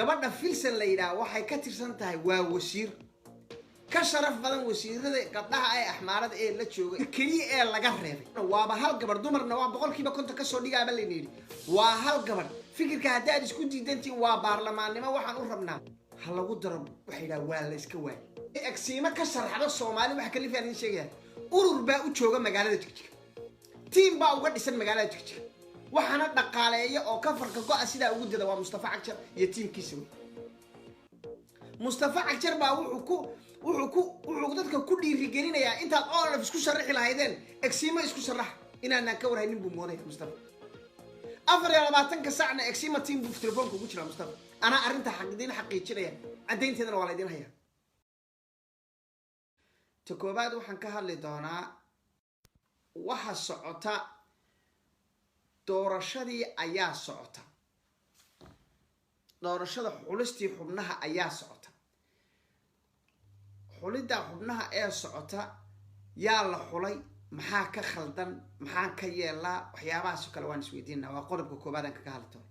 gabadha filsan la yidhaah waxay ka tirsan tahay waa wasiir ka sharaf badan wasiirada gabdhaha ay axmaarada ee la joogay kaliya ee laga reebay waaba hal gabar dumarna waa 50% ka soo dhigaaba la yiri waa hal gabar fikirka haddaad isku diidantiin waa baarlamaannimo waxaan u rabnaa ha lagu daro waxay yidhaah waa la iska waay agsiima ka sharaxdo Soomaali waxa kaliya fiican sheegaya urur baa u jooga magaalada Jigjiga team baa uga dhisan magaalada Jigjiga waxaana dhaqaaleeyo oo ka farka go'a sida ugu dida waa Mustafa Cagjar iyo teamkiisa Mustafa Cagjar baa wuxuu dadka ku dhiirigelinaya intaad oo isku sharaxi lahaydeen agsiima isku sharax inaan ka warhaynin buu mooday Mustafa 24 saacna agsiima team buu telefoonka ugu jira Mustafa ana arinta xaqiijinaya cadeynteedana waa la idin hayaa تكوباد وحن كهالي دونا وحا سعوتا دورشدي ايا سعوتا دورشدا خولستي خبنها ايا سعوتا خولدا خبنها ايا سعوتا يا لا خولي maxaa ka khaldan maxaan ka yeelaa waxyaabahaas kale waan isweydiinaa waa qodobka koobaad aan kaga hadli doono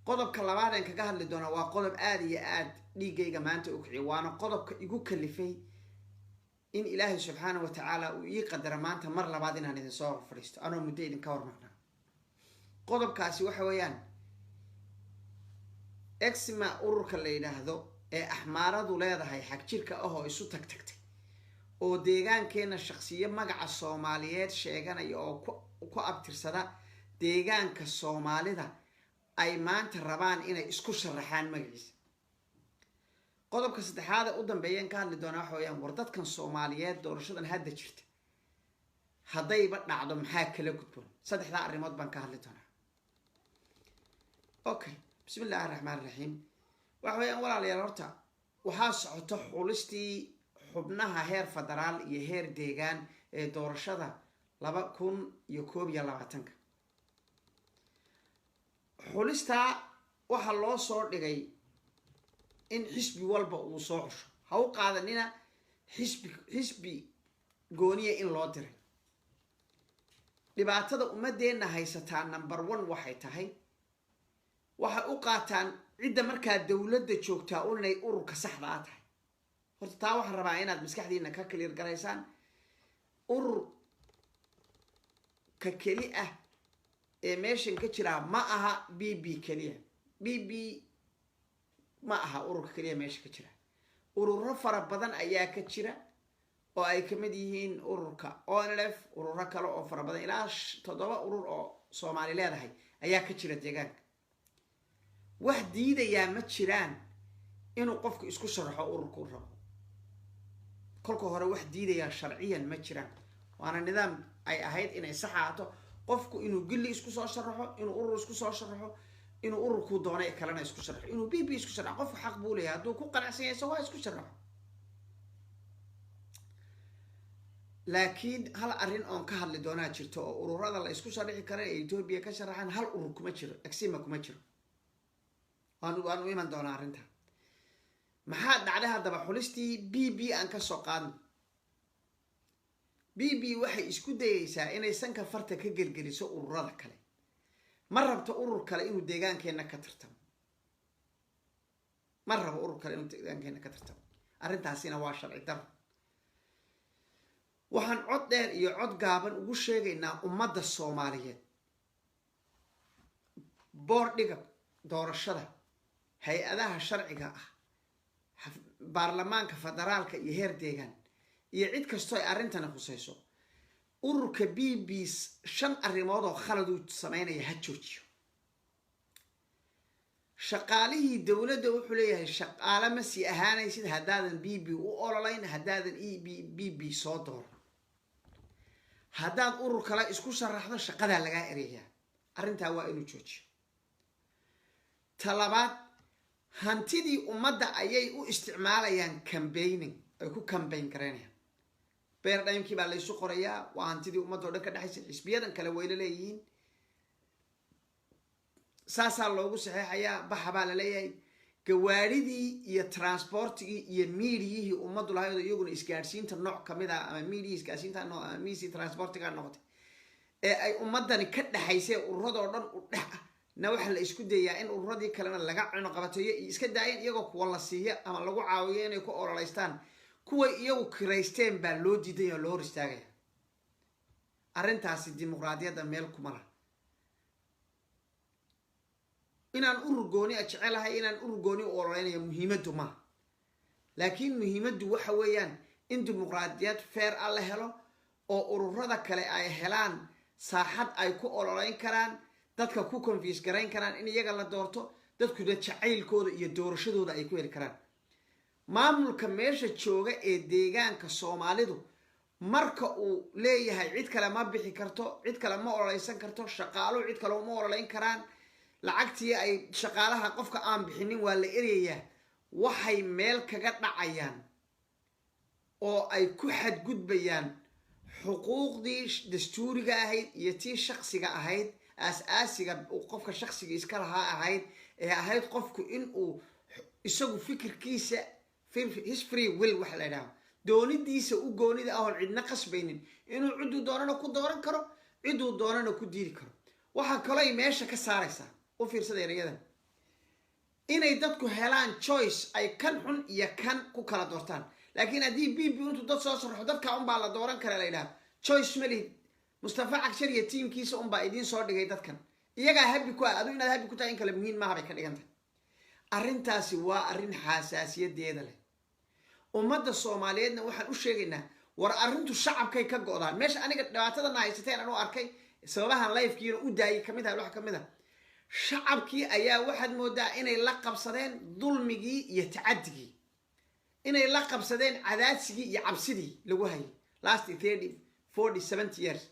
qodobka labaad aan kaga hadli doono waa qodob aad iyo aad dhiigayga maanta u kiciyo waana qodobka igu kalifay in ilaahay subhanahu wa ta'ala uu ii qadara maanta mar labaad inaan idin soo fariisto anoo muddo idin ka warmarnaa qodobkaasi waxa weeyaan exma ururka la yiraahdo ee axmaaradu leedahay xaq jirka ah oo isu tagtagtay oo deegaankeena shakhsiye magaca Soomaaliyeed sheeganaya oo ku abtirsada deegaanka Soomaalida ay maanta rabaan inay isku sharaxaan magaciisa qodobka saddexaad u dambeeyeen ka hadli doona waxa weeyaan war dadkan Soomaaliyeed doorashadan hadda jirta hadayba dhacdo maxaa kala gudboon saddexda arrimood baan ka hadli doonaa okay bismillaahir rahmaanir rahiim waxa weeyaan walaalayaal horta waxa socoto xulistii xubnaha heer federaal iyo heer deegaan ee doorashada 2021 xulista waxa loo soo dhigay in xisbi walba uu soo xusho ha u qaadanina xisbi gooniye in loo diray dhibaatada ummadeena haysataa number 1 waxay tahay waxa u qaataan cid markaa dawladda joogtaa inay ururka saxda ah tahay horta taa waxaan rabaa inaad maskaxdiina ka clear garaysaan urur ka keli ah ee meeshan ka jira ma aha BB kaliya BB ma aha ururka kaliya meesha ka jira ururo fara badan ayaa ka jira oo ay kamid yihiin ururka ONLF ururo kale oo fara badan ilaa 7 urur oo Soomaali leedahay ayaa ka jira deegaanka wax diidaya ma jiraan inuu qofku isku sharaxo ururku rabo kolka hore wax diidaya sharciyan ma jiraan waana nidaam ay ahayd inay saxaato qofku inuu gilli isku soo sharaxo inuu urur isku soo sharaxo inuu ururku doonay kalena isku sharaxo inuu BB isku sharaxo qofku xaq buu leeyahay hadduu ku qanacsan yahay waa isku sharaxo laakiin hal arrin oo ka hadli doonaa jirto oo ururada la isku sharaxi karo ee Itoobiya ka sharaxan hal urur kuma jiro exima kuma jiro waanu iman doonaa arrinta maxaa dhacday hadaba xulistii BB aan ka soo qaadno BB waxay isku dayaysaa inay sanka farta ka gelgeliso ururada kale ma rabto urur kale inuu deegaankeena ka tirtamo ma rabo urur kale inuu deegaankeena ka tirtamo arrintaasina waa sharci darro waxaan cod dheer iyo cod gaaban ugu sheegaynaa ummadda Soomaaliyeed boordiga doorashada hay'adaha sharciga ah baarlamaanka federaalka iyo heer deegaan iyo cid kasto ay arrintan khusayso ururka BB 5 arrimood oo khalad uu sameynaya ha joojiyo shaqaalihii dawladda wuxuu leeyahay shaqaale ma si ahaanaysid hadaadan BB u ololayn hadaadan BB soo door hadaad urur kale isku sharaxdo shaqada laga ereeyaa arrinta waa inuu joojiyo talabaad hantidii ummadda ayay u isticmaalayaan campaigning ay ku campaign gareynayaan beer dhaymkii baa la isu qorayaa waa hantidii ummadda oo dhan ka dhaxaysa xisbiyadan kale way leeyihiin saasaa loogu saxeexayaa baxa baa la leeyahay gawaadhidii iyo transportigii iyo miidiyihii ummaddu lahayd iyaguna isgaarsiinta nooc kamid ah ama miidiyi isgaarsiinta nooc miisi transportiga noqotay ee ay ummadani ka dhaxaysay ururada oo dhan u dhex na waxa la isku dayaa in ururadii kalena laga cuno qabateeyo iska daayeen iyagoo kuwa la siiyo ama lagu caawiyo inay ku ololeystaan kuwa iyagu kireysteen baa loo diiday oo loo hor istaagaya arrintaasi dimuqraadiyadda meel kuma laha inaan urur gooni jecelahay inaan urur gooni u ololeynayo muhiimaddu maaha laakiin muhiimaddu waxa weeyaan in dimuqraadiyad fair ah la helo oo ururada kale ay helaan saaxad ay ku ololeyn karaan dadka ku convince garayn karaan in iyaga la doorto dadkuna jacaylkooda iyo doorashadooda ay ku heli karaan maamulka meesha jooga ee deegaanka Soomaalidu marka uu leeyahay cid kale ma bixi karto cid kale ma ololeysan karto shaqaaluhu cid kale ma ololeyn karaan lacagtii ay shaqaalaha qofka aan bixinin waa la ereeyaa waxay meel kaga dhacayaan oo ay ku xadgudbayaan xuquuqdii dastuuriga ahayd iyo tii shakhsiga ahayd aasiga qofka shakhsiga iska lahaa ahayd ee ahayd qofku in uu isagu fikirkiisa his free will wax la yiraahdo doonidiisa u goonida ah oo cidna qasbaynin inuu ciduu doonana ku dooran karo ciduu doonana ku diiri karo waxa kale ay meesha ka saaraysaa u fiirsada erayadan inay dadku helaan choice ay kan xun iyo kan ku kala doortaan laakiin haddii BB intuu dad soo sarxo dadka un baa la dooran kara la yiraahdo choice mali Mustafa Cagshar iyo teamkiisa un baa idin soo dhigay dadkan iyaga happy ku ah inaad happy ku tahay in kala muhiim ma habay ka dhigantay arrintaasi waa arrin xasaasiyadeeda leh ummadda Soomaaliyeedna waxaan u sheegaynaa war arrintu shacabkay ka go'daan meesha aniga dhibaatada haysateen aan u arkay sababahan live-kiina u daayay kamid ah wax kamid ah shacabkii ayaa waxaad moodaa inay la qabsadeen dulmigii iyo tacaddigii inay la qabsadeen cadaadsigii iyo cabsidii lagu hayay last 30 40 70 years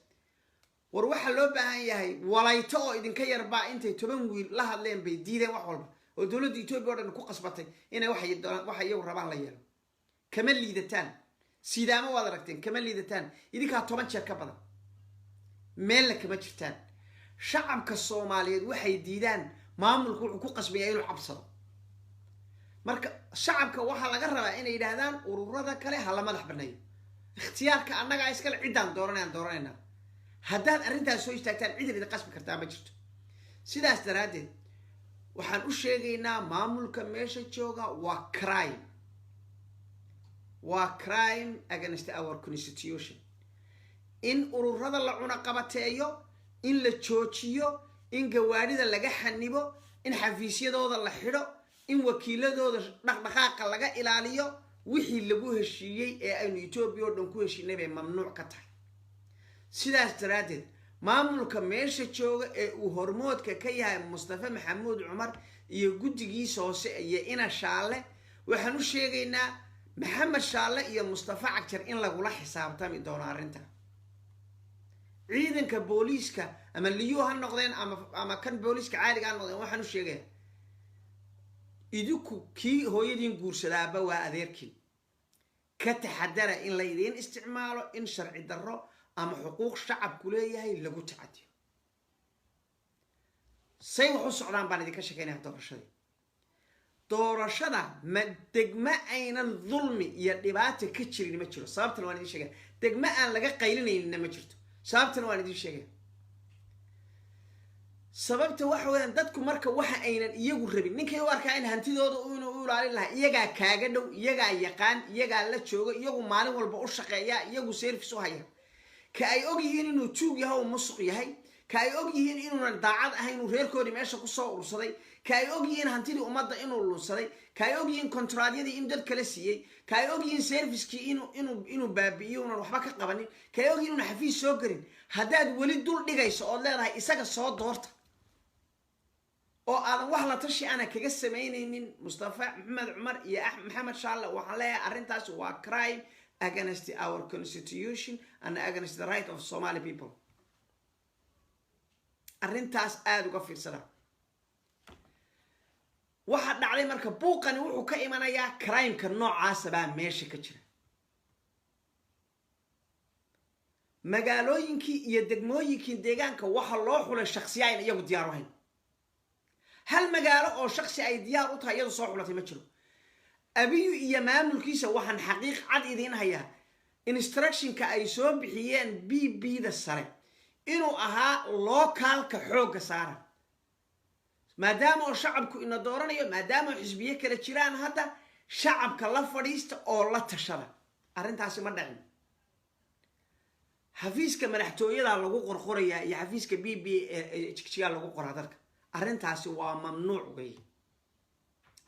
war waxa loo baahan yahay walayto oo idinka yarbaa intay 10 wiil la hadleen bay diideen wax walba oo dawladda Itoobiya oo dhan ku qasbatay inay wax iyagu rabaan la yeelo kama liidataan sidaama wada aragteen kama liidataan idinka 10 jeer ka badan meel la kama jirtaan shacabka Soomaaliyeed waxay diidaan maamulku wuxuu ku qasbaya inuu cabsado marka shacabka waxa laga rabaa inay yiraahdaan ururada kale hala madax baneeyo ikhtiyaarka annaga iskala cidaan dooranayna haddaad arrintaas soo istaagtaan cid idin qasbi kartaa ma jirto sidaas daraadeed waxaan u sheegaynaa maamulka meesha jooga waa crime against our constitution in ururada la cuna qabateeyo in la joojiyo in gawaarida laga xanibo in xafiisyadooda la xidho in wakiiladooda dhaqdhaqaaqa laga ilaaliyo wixii lagu heshiiyay ee aynu Itoobiya oo dhan ku heshiinay bay mamnuuc ka tahay sidaas daraadeed maamulka meesha jooga ee uu hormoodka ka yahay Mustafa Maxamuud Cumar iyo guddigiisa hoose iyo ina Shaale waxaan u sheegaynaa Maxamed Shaale iyo Mustafa Cagshar in lagula xisaabtami doono arrinta ciidanka booliiska ama liyo ha noqdeen ama kan booliiska caadiga ah noqdeen waxaan u sheegayaa idinku kii hooyadiin guursadaaba waa adeerkii ka taxadara in la idin isticmaalo in sharci darro ama xuquuq shacabku leeyahay lagu tacadiyo say wax u socdaan baan idinka sheekeynaa doorashada ma degma aynan dulmi iyo dhibaato ka jirin ma jiro sababtana waan idin sheegay degma aan laga qaylinaynin ma jirto sababtana waan idin sheegay sababta waxa weeyaan dadku marka waxa aynan iyagu rabin ninkay u arkaa in hantidooda uu u ilaalin lahaa iyaga kaaga dhow iyaga yaqaan iyaga la joogo iyagu maalin walba u shaqeeya iyagu service u haya ka ay og yihiin inuu tuug yahay oo musuq yahay ka ay og yihiin inuu daacad ahayn inuu reerkoodii meesha ku soo urursaday ka ay og yihiin hantidii ummadda inuu lunsaday ka ay og yihiin kontraadyadii in dad kala siiyay ka ay og yihiin servicekii inuu baabi'iyo unan waxba ka qabanin ka ay og yihiin inuu xafiis soo garin haddaad weli dul dhigayso ood leedahay isaga soo doorta oo aadan wax la tashi ana kaga sameynaynin Mustafa Maxamed Cumar iyo Maxamed Shaale waxaan leeyahay arrintaas waa crime against our constitution and against the right of Somali people arrintaas aad uga fiirsada waxa dhacday marka buuqani wuxuu ka imanayaa crime-ka noocaas baa meesha ka jira magaalooyinkii iyo degmooyinkii deegaanka waxa loo xulay shakhsiyaad iyagu diyaar u ahayn hal magaalo oo shakhsi ay diyaar u tahay iyadu soo xulatay ma jiro abiyu iyo maamulkiisa waxaan xaqiiq cad idin hayaa instructionka ay soo bixiyeen BB da sare inuu ahaa localka xoogga saaran maadaama oo shacabku ina dooranayo maadaama xisbiye kala jiraan hadda shacabka la fadhiista oo la tashada arrintaasi ma dhicin xafiiska madaxtooyada lagu qorqorayaa iyo xafiiska BB jigjiga lagu qoraa dadka arrintaasi waa mamnuuc weeye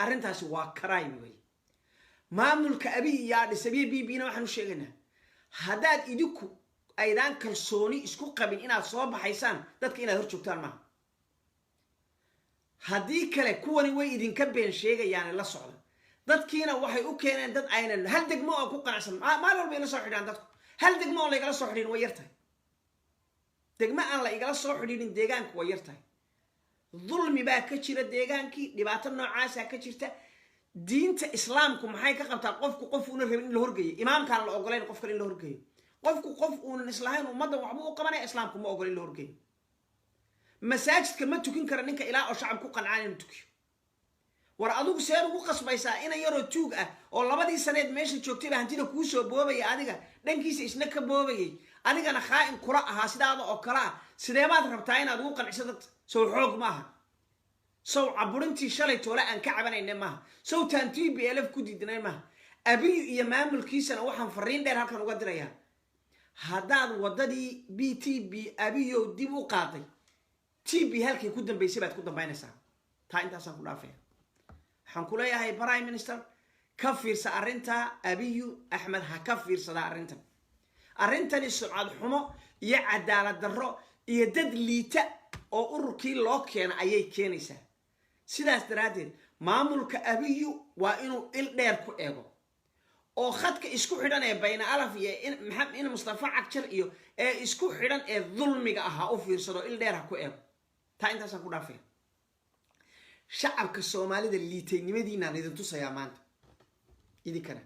arrintaasi waa crime weeye maamulka abiy yaa dhisabiye BB-na waxaan u sheegaynaa haddaad idinku aydaan kalsooni isku qabin inaad soo baxaysaan dadka inaad hor joogtaan maaha haddii kale kuwani way idinka been sheegayaan la socda dadkiina waxay u keeneen dad aynan hal degmo oo ku qanacsan maalin walba ila soo xidhaan dadku hal degmo oo la igala soo xidhin way yartahay degmo aan la igala soo xidhinin deegaanku way yartahay dulmi baa ka jira deegaankii dhibaato noocaasa ka jirta diinta islaamku maxay ka qabtaa qofku qof uuna rabin in la horgeeyo imaamkaan la ogolayn qof kale in la horgeeyo qofku qof uunan islahayn ummaddan waxba u qabanaya islaamku ma ogola in la horgeeyo masaajidka ma tukin kara ninka ilaa oo shacab ku qancaan inuu tukiyo war adigu seed ugu qasbaysaa inan yaroo tuug ah oo labadii saneed meesha joogtay baa hantida kuu soo boobaya adiga dhankiisa isna ka boobayay adigana khaa'in kula ahaa sidaada oo kale ah sidee baad rabtaa inaad ugu qanciso dad sow xoog maaha sow caburintii shalay toole aan ka cabanayna maaha sow taan TPLF ku diidnay maaha abiy iyo maamulkiisana waxaan fariin dheer halkan uga dirayaa haddaad waddadii BTB abiyow dib u qaaday TB halkii ku dambaysay baad ku dambaynaysaa taa intaasaan ku dhaafaya waxaan ku leeyahay prime minister ka fiirsa arrinta abiy axmed ha ka fiirsada arrintan arrintani sumcad xumo iyo cadaalad darro iyo dad liita oo ururkii loo keena ayay keenaysaa sidaas daraaddeed maamulka abiy waa inuu il dheer ku eego oo khadka isku xidhan ee bayna alaf iyo in mustafa cagjar iyo ee isku xidhan ee dulmiga ahaa u fiirsado il dheer ha ku eego taa intaasaan ku dhaafaya shacabka soomaalida liitaynimadiinaan idin tusayaa maanta idinkana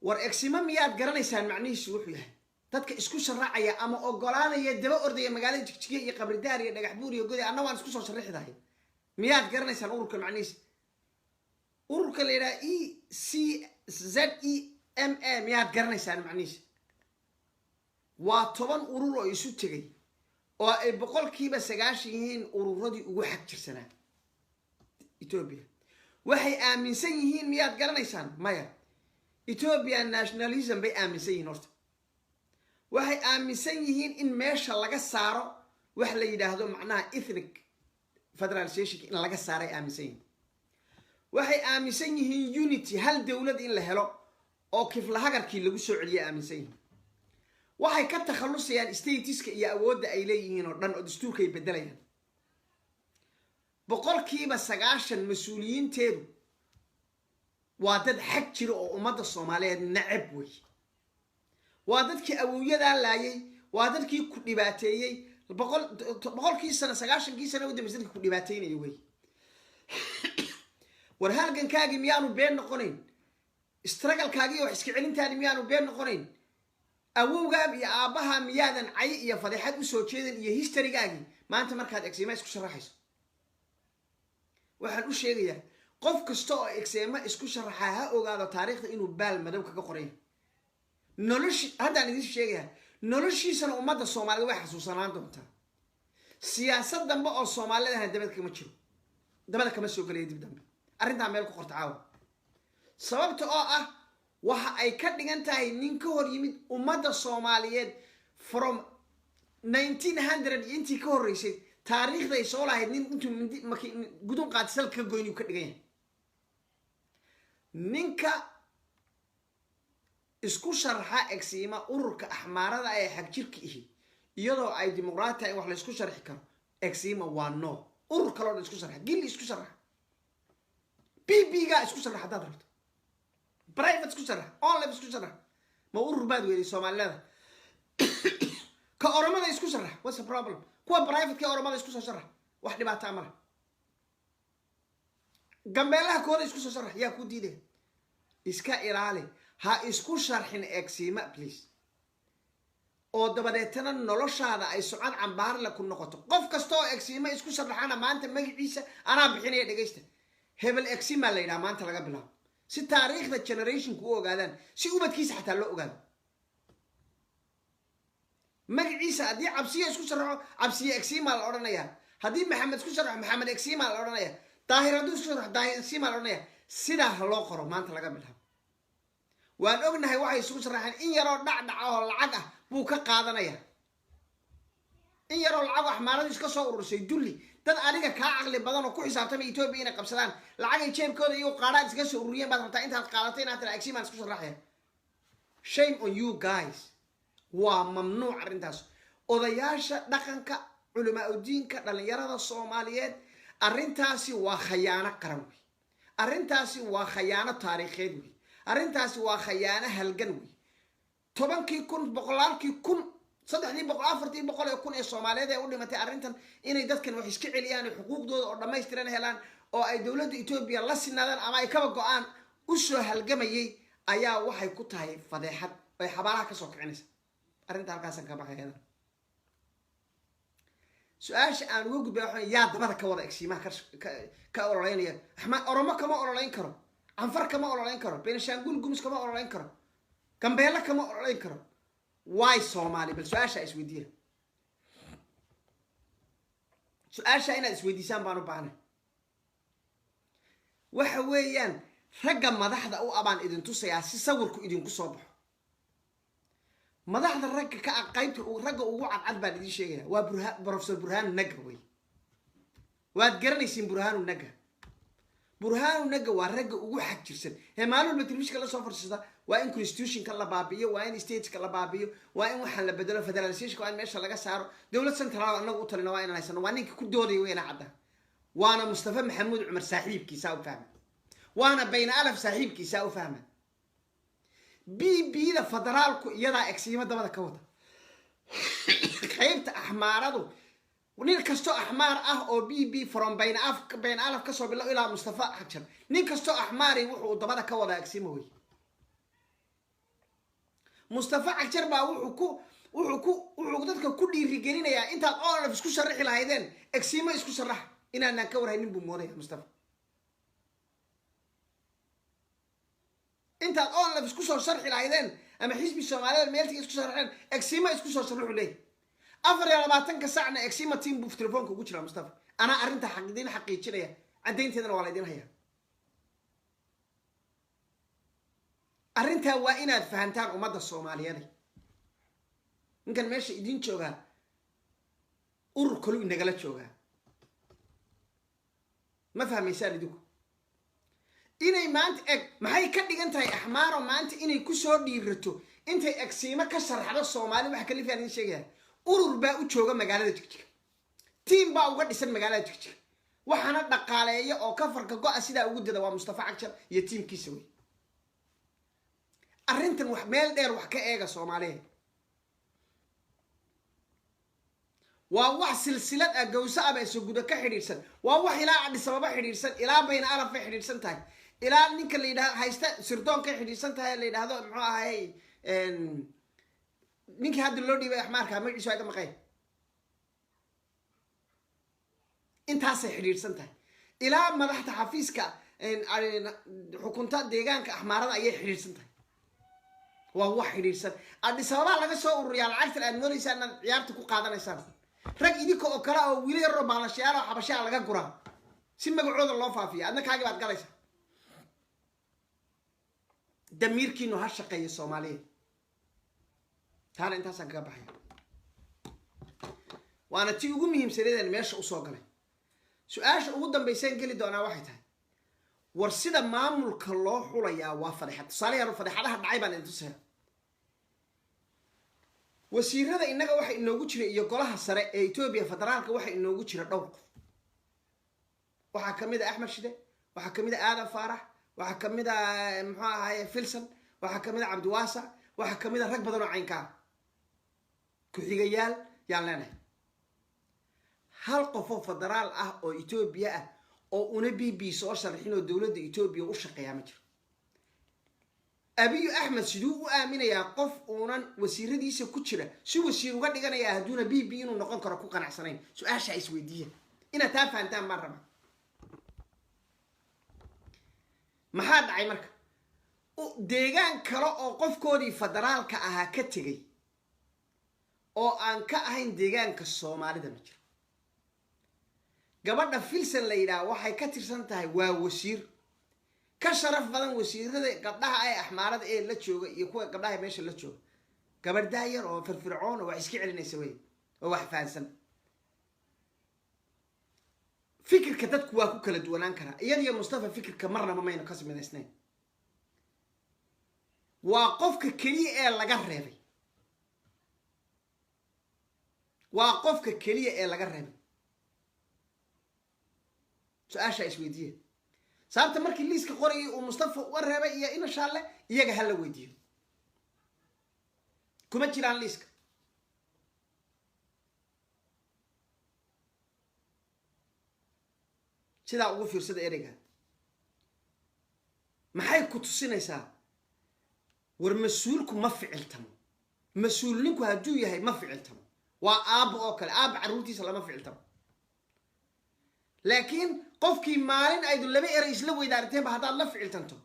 war egsima miyaad garanaysaan macnihiisu wuxuu yahay dadka isku sharaacaya ama ogolaanaya daba ordaya magaalada jigjiga iyo qabridaar iyo dhagax buur iyo godi anna waan isku soo sharaxidahay miyaad garanaysaan ururka macnihiisa ururka la yidhaha ECZEMA miyaad garanaysaan macnihiisa waa 10 urur oo isu tegay oo ay 90% yihiin ururadii ugu xaq jirsanaa Ethiopia waxay aaminsan yihiin miyaad garanaysaan maya Ethiopian nationalism bay aaminsan yihiin horta waxay aaminsan yihiin in meesha laga saaro wax la yiraahdo macnaha ethnic federalization in laga saaray aaminsan yihiin waxay aaminsan yihiin unity hal dawlad in la helo oo kifla hagarkii lagu soo celiyay aaminsan yihiin waxay ka takhalusayaan statiska iyo awoodda ay leeyihiin oo dhan oo dastuurka ay bedelayaan 90% mas'uuliyiinteedu waa dad xaq jiro oo ummadda Soomaaliyeed nacab way waa dadkii awooyadaa laayay waa dadkii ku dhibaateeyay 90% sano u dambeysay ku dhibaateynay way war halgankaagi miyaanu been noqonayn struggle-kaagi oo iska celintaadi miyaanu been noqonayn awowgaab iyo aabaha miyaadan cay iyo fadixad u soo jeedin iyo historygaagi maanta markaad exema isku sharaxayso waxaan u sheegayaa qof kasta oo exema isku sharaxa ha ogaado taariikhda inuu baal madow kaga qoray noloshi haddaan idin sheegayaa noloshiisana ummadda Soomaaliyeed way xasuusanaan doontaa siyaasad dambe oo Soomaaliyeed dabada kama soo galay dib dambe arrinta meel ku qorta caawa sababta oo ah waxa ay ka dhigan tahay nin ka hor yimid ummadda Soomaaliyeed from 1900 intii ka horeysay taariikhda ay soo lahayd nin intuu gudun qaadisal ka goyniyo ka dhigan yahay ninka isku sharaxa exima ururka axmaarada ay xaq jirka ihi iyadoo ay dimuqraati ay wax la isku sharxi karo exima waa no urur kale oo isku sharaxa gil isku sharaxa BB ga isku sharaxa dad rabto private isku sharaxa online isku sharaxa ma urur baad weeyay Soomaaliyeed ka oromada isku sharaxa what's the problem kuwa private ka oromada isku sharaxa wax dhibaato ama gambeelaha kooda isku sharaxa yaa ku diiday iska ilaali ha isku sharxin exima please oo dabadeetana noloshaada ay socod cambaar la ku noqoto qof kasto oo exima isku sharaxana maanta magaciisa ana bixinaya dhageysta hebel exima la yiraahdo maanta laga bilaabo si taariikhda generation ku ogaadaan si ubadkiisa xataa loo ogaado magaciisa adii cabsiya isku sharaxo cabsiya exima la oranayaa هذه محمد كشرح محمد إكسيما الأورانية طاهر هذا كشرح طاهر إكسيما الأورانية سيدا هلو قرو ما أنت لقى منها وأن أغنى هاي واحد كشرح إن يرى دعوة العقة بوكا قادنايا إن يرى العقة حمارة إيش كسور سيدولي dad adiga ka aqli badan oo ku xisaabtamay Ethiopia inay qabsadaan lacag ay jeebkooda iyo qaaraan iska soo ururiyeen baad rabtaa intaad qaadatay inaad tira Exima isku sharaxay shame on you guys waa mamnuuc arintaas odayaasha dhaqanka culamaa u diinka dhalinyarada Soomaaliyeed arintaasi waa khiyaano qaran wey arintaasi waa khiyaano taariikheed wey arintaasi waa khiyaano halgan wey 10,000 kun boqolaalkii kun 300 kun ee Soomaaliyeed ay u dhimatay arintan inay dadkan wax iska celiyaan xuquuqdooda oo dhameystiran helaan oo ay dawladda Ethiopia la sinaadaan ama ay kaba go'aan u soo halgamayay ayaa waxay ku tahay fadeexad ay xabaalaha ka soo kicinaysa arinta halkaas ka baxayna su'aasha aan ugu gudbay waxaan yaa dabada ka wada Exima ka ololeynaya Axmed Oromo kama ololeyn karo Anfar kama ololeyn karo Benishangul Gumus kama ololeyn karo Gambela kama ololeyn karo واي صومالي بالسؤال اسويديه سؤال انا اسويديسان بانو باهنا waxa weeyaan ragga madaxda u abaan idin tusaya si sawirku idin ku soo baxo madaxda ragga ka qaybta ragga ugu cadcad baan idin sheegaya waa Professor Burhan Naga way waad garanaysiin Burhan Naga waa ragga ugu xaq jirsan ee maalmo telefishinka la soo farsada waa in constitution ka la baabiyo waa in state ka la baabiyo waa in waxa la bedelo federalisation waa in meesha laga saaro dawlad central anagu u talina waa in haysan waa ninka ku dooday weena cadda waana Mustafa Maxamuud Umar saaxiibkiisa u fahmay waana bayna alaf saaxiibkiisa u fahmay BB da federaalku iyada Exima dabada ka wada qaybta ahmaaradu nin kasto ahmaar ah oo BB from bayna alaf ka soo bilo ilaa Mustafa Xajar nin kasto ahmaari wuxuu dabada ka wada Exima way Mustafa Xajar baa wuxuu dadka ku dhiirigelinayaa intaad oo isku sharaxi lahaydeen Exima isku sharax inaan ka warhaynin buu mooday Mustafa intaad oo isku soo sharxi lahaydeen ama xisbi Soomaaliyeed meeltii isku sharaxeen Exima isku soo sharaxu leey 24 saacna Exima team buu telefoonka ugu jira Mustafa ana arinta xaqiijinaya cadeynteedana waa la idin hayaa arinta waa inaad fahantaan umada Soomaaliyeed ninkan meesha idin jooga urur kale inagala jooga ma fahmaysaa idinku inay maanta maxay ka dhigan tahay ahmaaro maanta inay ku soo dhiirato intay Exima ka sharaxdo Soomaali wax kale fiican sheegaya urur baa u jooga magaalada Jigjiga team baa uga dhisan magaalada Jigjiga waxana dhaqaaleeyo oo ka farka go'a sida ugu dada waa Mustafa Xajar iyo teamkiisa way arrintan wax meel dheer wax ka eega Soomaaliyeed waa wax silsilad ah gowsa ah ee soo guda ka xiriirsan waa wax ilaa Addis Ababa xiriirsan ilaa bayna alaf xiriirsan tahay ilaa ninka la yiraahdo haysta sirdoon ka xiriirsan tahay la yiraahdo muxuu ahay ninka hadda loo dhiibay ahmaarka magaciisu ay ka maqay intaas ay xiriirsan tahay ilaa madaxda xafiiska xukunta deegaanka ahmaarada ayay xiriirsan tahay waa wax xiriirsan Addis Ababa laga soo ururiyaa lacagta aad moolaysaan ciyaarta ku qaadanaysaan rag idinka oo kala oo wiil yar oo baalashayaal oo xabashaa laga guraa si magacooda loo faafiyo adna kaagi baad galaysaa damiirkiinu ha shaqeeyo Soomaaliyeed taana intaasaan kaga baxay waana tii ugu muhiimsaneedeen meesha u soo galay su'aasha ugu dambeysay gali doonaa waxay tahay war sida maamulka loo xulayaa waa fadeexad tusaalayaal fadeexadaha dhacay baan inta soo wasiirada inaga waxa inoogu jira iyo golaha sare ee Ethiopia federaalka waxa inoogu jira dhowr qof waxa kamid ah Axmed Shide waxa kamid ah Aadan Faarax waxa kamid ah muxuu ahaay Filsan waxa kamid ah Cabdiwaasa waxa kamid ah rag badan oo caynka ku xigayaal yaan leenahay hal qof oo federaal ah oo Ethiopia ah oo una BB soo sharxin oo dawladda Ethiopia u shaqeeyaa ma jiro Abiy Ahmed sidoo u aaminayaa qof uunan wasiiradiisa ku jira si wasiir uga dhiganaya haduuna BB inuu noqon karo ku qanacsanayn su'aasha isweydiiya ina taa fahantaan ma raba maxaa dhacay marka deegaan kale oo qofkoodii federaalka ahaa ka tagay oo aan ka ahayn deegaanka Soomaalida ma jiro gabadha filsan la yidhaha waxay ka tirsan tahay waa wasiir ka sharaf badan wasiirada gabdhaha ay axmaarada ee la jooga iyo kuwa gabdhaha meesha la jooga gabadh daayar oo firfircoon oo wax iska celinaysa way oo wax fahansan fikirka dadku waa ku kala duwanaan karaa iyadiyo Mustafa fikirka marnaba mayna ka samaysnayn waa qofka kaliya ee laga reebay waa qofka kaliya ee laga reebay su'aasha isweydiye sababta markii liiska qorayay uu Mustafa u reebay iyo in sha Allah iyaga hal la weydiyo kuma jiraan liiska sida ugu fiirsada ereyga maxay ku tusinaysaa war mas'uulku ma ficiltamo mas'uulinku haduu yahay ma ficiltamo waa aab oo kale aab caruurtiisa lama ficiltamo laakiin qofkii maalin aydu laba eray isla weydaarteen ba hadaad la ficiltanto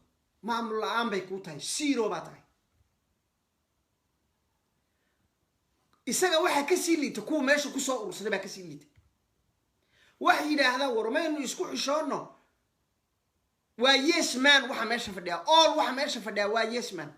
maamul la'aan bay ku tahay zero ba tahay isaga waxa ka sii liita kuwa meesha ku soo urursaday ba ka sii liita wax yiraahda warmaynu isku xishoono waa yes man waxa meesha fadhiya all waxa meesha fadhiya waa yes man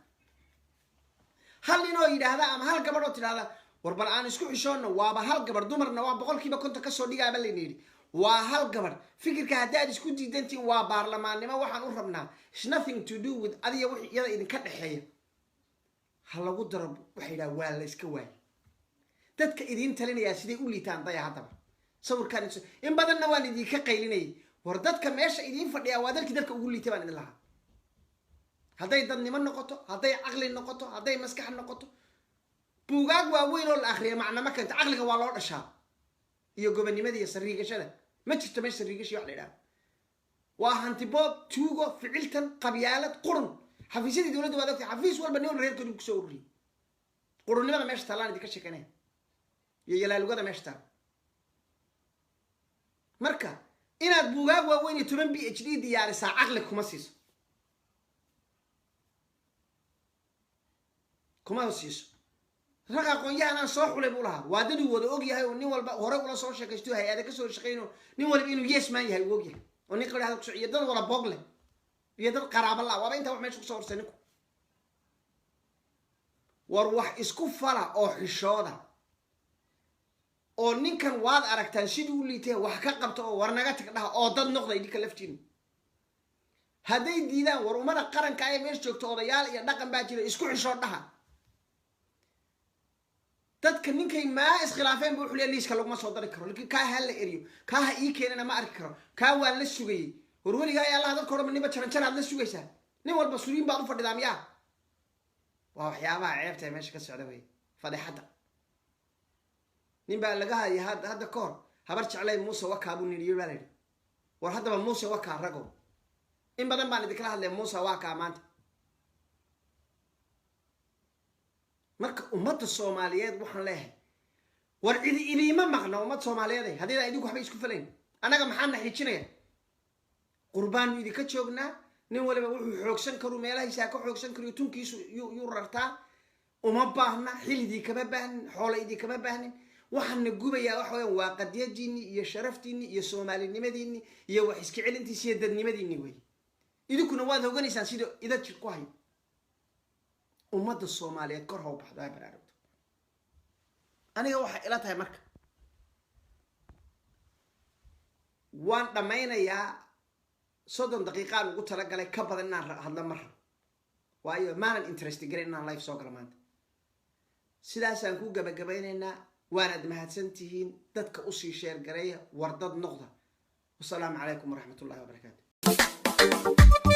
hal inoo yiraahda ama hal gabadh oo tiraahda war bal aan isku xishoono waaba hal gabadh dumarna waa boqolkiiba konton ka soo dhigaaba leeyni waa hal gabadh fikirka hadaad isku diidantiin waa baarlamaannimo waxaan u rabnaa is nothing to do with adiga wixii iyada idin ka dhaxeeya hal lagu darab waxa ila waa la iska waay dadka idin talinaya sidii u liitaan daya hadaba sawirkan in badanna waan idin ka qaylinay war dadka meesha idin fadhiya waa dadka ugu liitay baan idin lahaa haday dadnimo noqoto haday aqli noqoto haday maskax noqoto buugaag waa weyn oo la akhriyo macna ma kanta aqliga waa loo dhashaa iyo gobonimada iyo sariigashada ma jirto meesha sariigashi wax leeyahay waa hanti boob tuugo ficiltan qabyaalad qurun xafiisyada dawladda waa dadka xafiis walba nin reerkooda ku soo ururiyay qurunimada meesha talaan idin ka sheekanay iyo yalaalugada meesha taal marka inaad buugaag waa weyn 10 PhD diyaarisaa aqli kuma siiso kuma siiso raga aqoon-yahanaan soo xulay buu lahaa waa dad uu wada og yahay oo nin walba hore ula soo sheekaysto hay'ada ka soo shaqeeyno nin walba inuu yes man yahay uu og yahay oo nin qaraahdo ku soo dad wala bogle iyo dad qaraabo la waaba inta wax meesha ku soo ursanay war wax isku fala oo xishooda oo ninkan waad aragtaan sidii u liitay wax ka qabto oo war naga tag dhaha oo dad noqday idinka laftiin haday diidaan war umada qaranka ay meesha joogto odayaal iyo dhaqan baa jira isku xishoo dhaha dadka ninkay ma iskhilaafeen buu xulay liiska lagu ma soo dari karo laakiin ka hal la eriyo ka ha ii keenana ma arki karo ka waa la sugay war waliga ay Allah dadka horma niba jaran aad la sugaysaa nin walba suriin baa u fadhidaa miyaa waa waxyaabaha ceebta meesha ka socda way fadhixada nin baa laga hayay hadda koor habar jeclay Muuse waka buu niriyo baalay war hadaba Muuse waka rago in badan baan idin kala hadlay Muuse waka maanta marka ummadda Soomaaliyeed waxaan leeyahay war idima maqna ummadda Soomaaliyeed hadii ay idinku waxba isku falayn anaga maxaan naxijinaya qurbaan idinka joognaa nin waliba wuxuu xoogsan karo meelahiisa ka xoogsan karo tunkiisu yu rartaa uma baahna xilidii kama baahnin xoolaydii kama baahnin waxaan gubaya wax weyn waa qadiyadiini iyo sharaftiini iyo Soomaalinimadiini iyo wax iska celintiisa iyo dadnimadiini way idinkuna waad hogaanaysaan sida ida jir ku hay ummadda Soomaaliyeed kor hoo baxdo ay baraarugto aniga waxa ila tahay marka waan dhamaynayaa 30 daqiiqo ugu tala galay ka badan inaan hadla mar waayo maanan interest garin inaan live soo galo maanta sidaas aan ku gabagabaynaynaa waanad mahadsantihiin dadka u sii share gareeya war dad noqda wassalaamu calaykum waraxmatullaahi wabarakaatuh